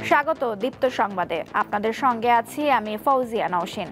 স্বাগত দীপ্ত সংবাদে। আপনাদের সঙ্গে আছি আমি ফৌজিয়া নওশিন।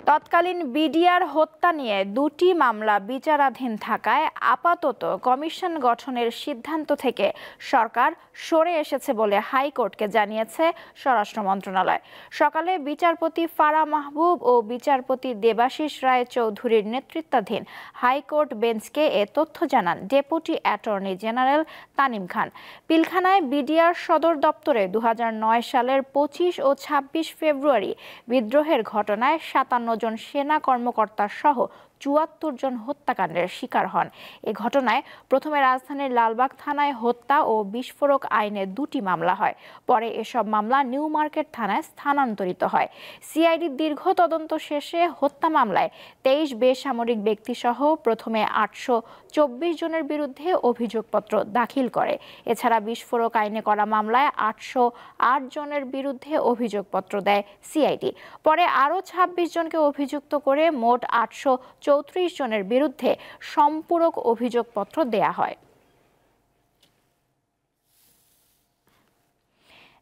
তৎকালীন বিডিআর হত্যা নিয়ে দুটি মামলা বিচারাধীন থাকায় আপাতত কমিশন গঠনের সিদ্ধান্ত থেকে সরকার সরে এসেছে বলে হাইকোর্টকে জানিয়েছে স্বরাষ্ট্র মন্ত্রণালয়। সকালে বিচারপতি ফারা মাহবুব ও বিচারপতি দেবাশিস রায় চৌধুরীর নেতৃত্বাধীন হাইকোর্ট বেঞ্চকে এ তথ্য জানান ডেপুটি অ্যাটর্নি জেনারেল তানিম খান। পিলখানায় বিডিআর সদর দপ্তরে ২০০৯ সালের ২৫ ও ২৬ ফেব্রুয়ারি বিদ্রোহের ঘটনায় ৫৭ জন সেনা কর্মকর্তা সহ ৭৪ জন হত্যাকাণ্ডের শিকার হন। এ ঘটনায় প্রথমে রাজধানীর লালবাগ থানায় হত্যা ও বিস্ফোরক আইনে দুটি মামলা হয়। পরে এসব মামলা নিউ মার্কেট থানায় স্থানান্তরিত হয়। সিআইডির দীর্ঘ তদন্ত শেষে হত্যা মামলায় ২৩ বেসামরিক ব্যক্তিসহ প্রথমে ৮২৪ জনের বিরুদ্ধে অভিযোগপত্র দাখিল করে। এছাড়া বিস্ফোরক আইনে করা মামলায় ৮০৮ জনের বিরুদ্ধে অভিযোগপত্র দেয় সিআইডি। পরে আরও ২৬ জনকে অভিযুক্ত করে মোট ৮৩৪ জনের বিরুদ্ধে সম্পূরক অভিযোগপত্র দেয়া হয়।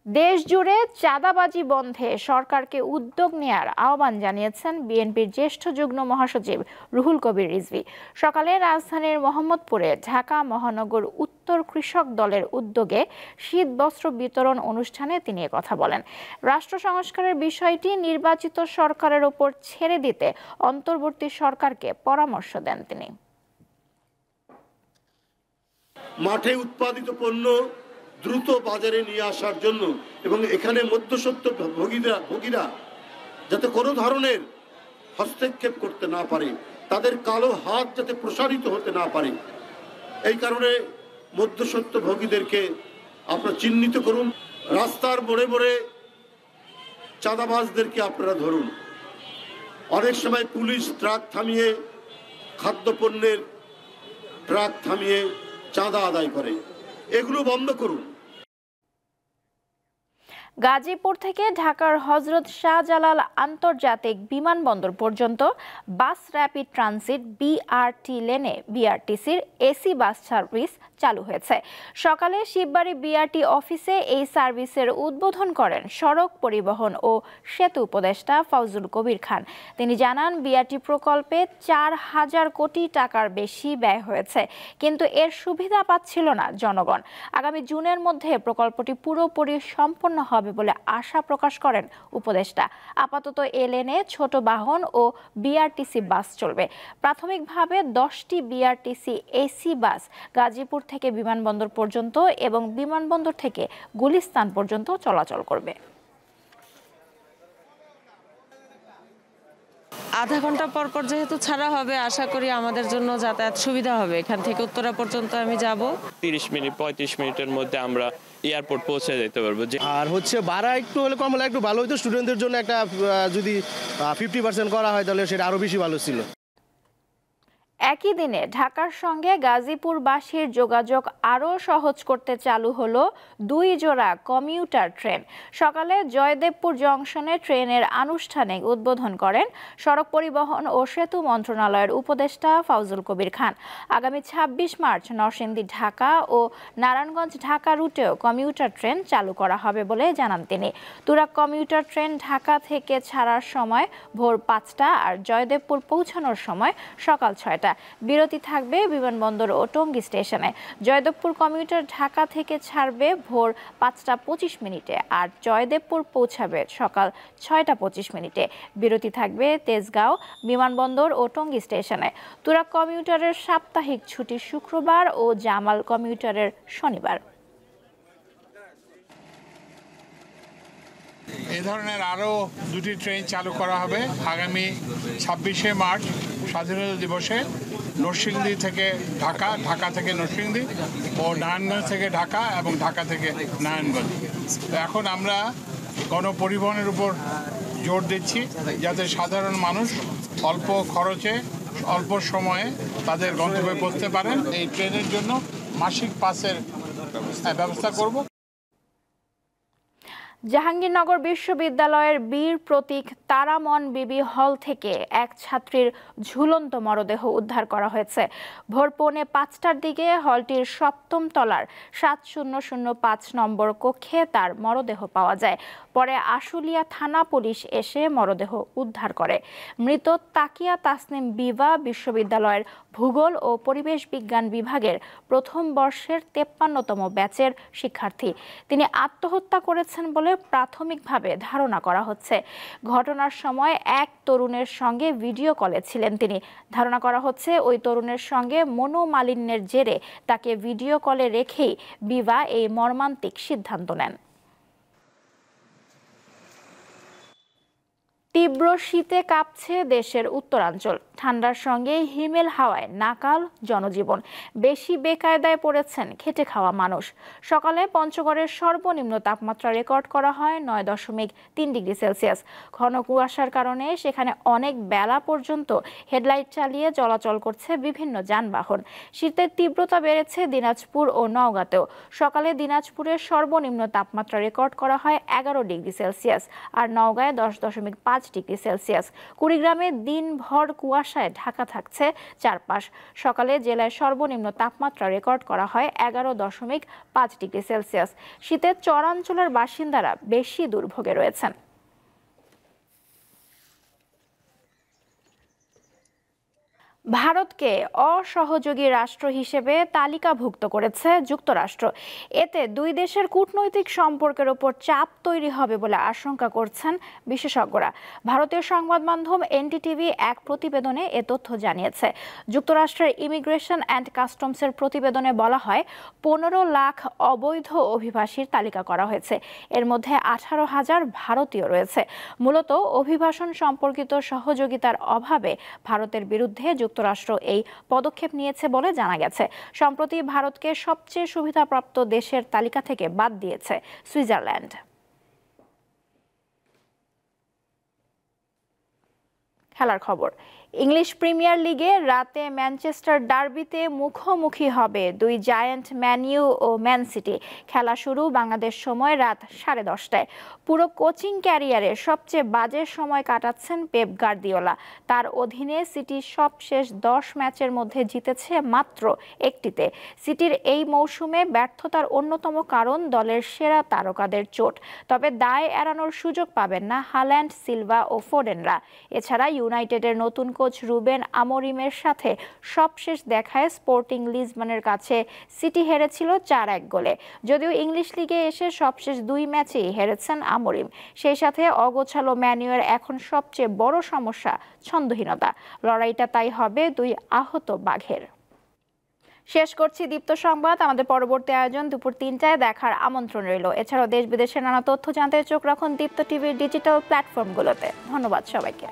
দেশ জুড়ে চাঁদাবাজি বন্ধে সরকারকে উদ্যোগ নেয়ার আহ্বান জানিয়েছেন বিএনপির জ্যেষ্ঠ যুগ্ম মহাসচিব রুহুল কবির রিজভী। সকালে রাজধানীর মোহাম্মদপুরে ঢাকা মহানগর উত্তর কৃষক দলের উদ্যোগে শীত বস্ত্র বিতরণ অনুষ্ঠানে তিনি কথা বলেন। রাষ্ট্র সংস্কারের বিষয়টি নির্বাচিত সরকারের ওপর ছেড়ে দিতে অন্তর্বর্তী সরকারকে পরামর্শ দেন তিনি। মাঠে উৎপাদিত পণ্য দ্রুত বাজারে নিয়ে আসার জন্য এবং এখানে মধ্যস্বত্ব ভোগীরা যাতে কোনো ধরনের হস্তক্ষেপ করতে না পারে, তাদের কালো হাত যাতে প্রসারিত হতে না পারে, এই কারণে মধ্যস্বত্ব ভোগীদেরকে আপনারা চিহ্নিত করুন। রাস্তার মোড়ে মোড়ে চাঁদাবাজদেরকে আপনারা ধরুন। অনেক সময় পুলিশ ট্রাক থামিয়ে, খাদ্যপণ্যের ট্রাক থামিয়ে চাঁদা আদায় করে, এগুলো বন্ধ করুন। গাজীপুর থেকে ঢাকার হযরত শাহজালাল আন্তর্জাতিক বিমানবন্দর পর্যন্ত বাস র্যাপিড ট্রানজিট বিআরটি লেনে বিআরটিসির এসি বাস সার্ভিস চালু হয়েছে। সকালে শিববাড়ি বিআরটি অফিসে এই সার্ভিসের উদ্বোধন করেন সড়ক পরিবহন ও সেতু উপদেষ্টা ফজলুল কবির খান। তিনি জানান, বিআরটি প্রকল্পে ৪,০০০ কোটি টাকার বেশি ব্যয় হয়েছে, কিন্তু এর সুবিধা পাচ্ছিল না জনগণ। আগামী জুনের মধ্যে প্রকল্পটি পুরোপুরি সম্পন্ন হবে বলে আশা প্রকাশ করেন উপদেষ্টা। আপাতত এ লেনে ছোট বাহন ও বিআরটিসি বাস চলবে। প্রাথমিকভাবে 10টি বিআরটিসি এসি বাস গাজীপুর থেকে বিমানবন্দর পর্যন্ত এবং বিমানবন্দর থেকে গুলিস্তান পর্যন্ত চলাচল করবে। আধা ঘন্টা পর পর যেহেতু ছাড়া হবে, আশা করি আমাদের জন্য যাতায়াত সুবিধা হবে। এখান থেকে উত্তরা পর্যন্ত আমি যাব। 30 মিনিট 35 মিনিটের মধ্যে আমরা এয়ারপোর্ট পৌঁছে যেতে পারবো। আর ভাড়া একটু হলে কম হলে একটু ভালো হতো। স্টুডেন্টদের জন্য একটা যদি 50% করা হয় তাহলে সেটা আরো বেশি ভালো ছিল। একই দিনে ঢাকার সঙ্গে গাজীপুরবাসীর যোগাযোগ আরও সহজ করতে চালু হলো 2 জোড়া কমিউটার ট্রেন। সকালে জয়দেবপুর জংশনে ট্রেনের আনুষ্ঠানিক উদ্বোধন করেন সড়ক পরিবহন ও সেতু মন্ত্রণালয়ের উপদেষ্টা ফজলুল কবির খান। আগামী 26 মার্চ নরসিংদী ঢাকা ও নারায়ণগঞ্জ ঢাকা রুটেও কমিউটার ট্রেন চালু করা হবে বলে জানান তিনি। তুরাগ কমিউটার ট্রেন ঢাকা থেকে ছাড়ার সময় ভোর 5টা আর জয়দেবপুর পৌঁছানোর সময় সকাল 6টা। বিরতি থাকবে বিমানবন্দর ও টঙ্গী স্টেশনে। জয়দেবপুর কমিউটার ঢাকা থেকে ছাড়বে ভোর 5টা 25 মিনিটে আর জয়দেবপুর পৌঁছাবে সকাল 6টা 25 মিনিটে। বিরতি থাকবে তেজগাঁও বিমানবন্দর ও টঙ্গী স্টেশনে। তুরাগ কমিউটারের সাপ্তাহিক ছুটি শুক্রবার ও জামাল কমিউটারের শনিবার। এ ধরনের আরও 2টি ট্রেন চালু করা হবে আগামী 26শে মার্চ স্বাধীনতা দিবসে। নরসিংদী থেকে ঢাকা, ঢাকা থেকে নরসিংদী ও নারায়ণগঞ্জ থেকে ঢাকা এবং ঢাকা থেকে নারায়ণগঞ্জ। তো এখন আমরা গণপরিবহনের উপর জোর দিচ্ছি যাতে সাধারণ মানুষ অল্প খরচে অল্প সময়ে তাদের গন্তব্যে পৌঁছতে পারেন। এই ট্রেনের জন্য মাসিক পাসের ব্যবস্থা করব। জাহাঙ্গীরনগর বিশ্ববিদ্যালয়ের বীর প্রতীক তারামন বিবি হল থেকে এক ছাত্রীর ঝুলন্ত মরদেহ উদ্ধার করা হয়েছে। ভোর পৌনে 5টার দিকে হলটির 7ম তলার 7005 নম্বর কক্ষে তার মরদেহ পাওয়া যায়। পরে আশুলিয়া থানা পুলিশ এসে মরদেহ উদ্ধার করে। মৃত তাকিয়া তাসনিম বিভা বিশ্ববিদ্যালয়ের ভূগোল ও পরিবেশ বিজ্ঞান বিভাগের প্রথম বর্ষের 53তম ব্যাচের শিক্ষার্থী। তিনি আত্মহত্যা করেছেন বলে প্রাথমিকভাবে ধারণা করা হচ্ছে। ঘটনার সময় এক তরুণের সঙ্গে ভিডিও কলে ছিলেন তিনি। ধারণা করা হচ্ছে ওই তরুণের সঙ্গে মনোমালিন্যের জেরে তাকে ভিডিও কলে রেখেই বিভা এই মর্মান্তিক সিদ্ধান্ত নেন। তীব্র শীতে কাঁপছে দেশের উত্তরাঞ্চল। ঠান্ডার সঙ্গে হিমেল হাওয়ায় নাকাল জনজীবন। বেশি বেকায়দায় পড়েছেন খেটে খাওয়া মানুষ। সকালে পঞ্চগড়ের সর্বনিম্ন তাপমাত্রা রেকর্ড করা হয় 9.3 ডিগ্রি সেলসিয়াস। ঘন কুয়াশার কারণে সেখানে অনেক বেলা পর্যন্ত হেডলাইট চালিয়ে চলাচল করছে বিভিন্ন যানবাহন। শীতের তীব্রতা বেড়েছে দিনাজপুর ও নওগাঁতেও। সকালে দিনাজপুরের সর্বনিম্ন তাপমাত্রা রেকর্ড করা হয় 11 ডিগ্রি সেলসিয়াস আর নওগাঁয় 10.5 ডিগ্রি সেলসিয়াস। কুড়িগ্রামে দিনভর কুয়াশায় ঢাকা থাকছে চারপাশ। সকালে জেলায় সর্বনিম্ন তাপমাত্রা রেকর্ড করা হয় 11.5 ডিগ্রি সেলসিয়াস। শীতে চরাঞ্চলের বাসিন্দারা বেশি দুর্ভোগে রয়েছেন। ভারতকে অসহযোগী রাষ্ট্র হিসেবে তালিকাভুক্ত করেছে যুক্তরাষ্ট্র। এতে দুই দেশের কূটনৈতিক সম্পর্কের ওপর চাপ তৈরি হবে বলে আশঙ্কা করছেন বিশেষজ্ঞরা। ভারতীয় সংবাদ মাধ্যম এনডিটিভি এক প্রতিবেদনে এ তথ্য জানিয়েছে। যুক্তরাষ্ট্রের ইমিগ্রেশন অ্যান্ড কাস্টমসের প্রতিবেদনে বলা হয় 15 লাখ অবৈধ অভিবাসীর তালিকা করা হয়েছে। এর মধ্যে 18,000 ভারতীয় রয়েছে। মূলত অভিবাসন সম্পর্কিত সহযোগিতার অভাবে ভারতের বিরুদ্ধে যুক্তরাষ্ট্র এই পদক্ষেপ নিয়েছে বলে জানা গেছে। সম্প্রতি ভারতকে সবচেয়ে সুবিধাপ্রাপ্ত দেশের তালিকা থেকে বাদ দিয়েছে সুইজারল্যান্ড। খেলার খবর। ইংলিশ প্রিমিয়ার লিগে রাতে ম্যানচেস্টার ডার্বিতে মুখোমুখি হবে দুই জায়ান্ট ম্যান ইউ ও ম্যান সিটি। খেলা শুরু বাংলাদেশ সময় রাত 10:30টায়। পুরো কোচিং ক্যারিয়ারে সবচেয়ে বাজে সময় কাটাচ্ছেন পেপ গার্দিওলা। তার অধীনে সিটি সবশেষ 10 ম্যাচের মধ্যে জিতেছে মাত্র একটিতে। সিটির এই মৌসুমে ব্যর্থতার অন্যতম কারণ দলের সেরা তারকাদের চোট। তবে দায় এড়ানোর সুযোগ পাবেন না হাল্যান্ড, সিলভা ও ফোডেনরা। এছাড়া ইউনাইটেডের নতুন কোচ রুবেন আমোরিমের সাথে সবশেষ দেখায় স্পোর্টিং লিসবনের কাছে সিটি হেরেছিল 4-1 গোলে। যদিও ইংলিশ লিগে এসে সবশেষ 2 ম্যাচেই হেরেছেন আমোরিম। সেই সাথে অগোছালো ম্যানুয়ের এখন সবচেয়ে বড় সমস্যা ছন্দহীনতা। লড়াইটা তাই হবে দুই আহত বাঘের। শেষ করছি দীপ্ত সংবাদ। আমাদের পরবর্তী আয়োজন দুপুর 3টায় দেখার আমন্ত্রণ রইল। এছাড়াও দেশ বিদেশের নানা তথ্য জানতে চোখ রাখুন দীপ্ত টিভির ডিজিটাল প্ল্যাটফর্মগুলোতে। ধন্যবাদ সবাইকে।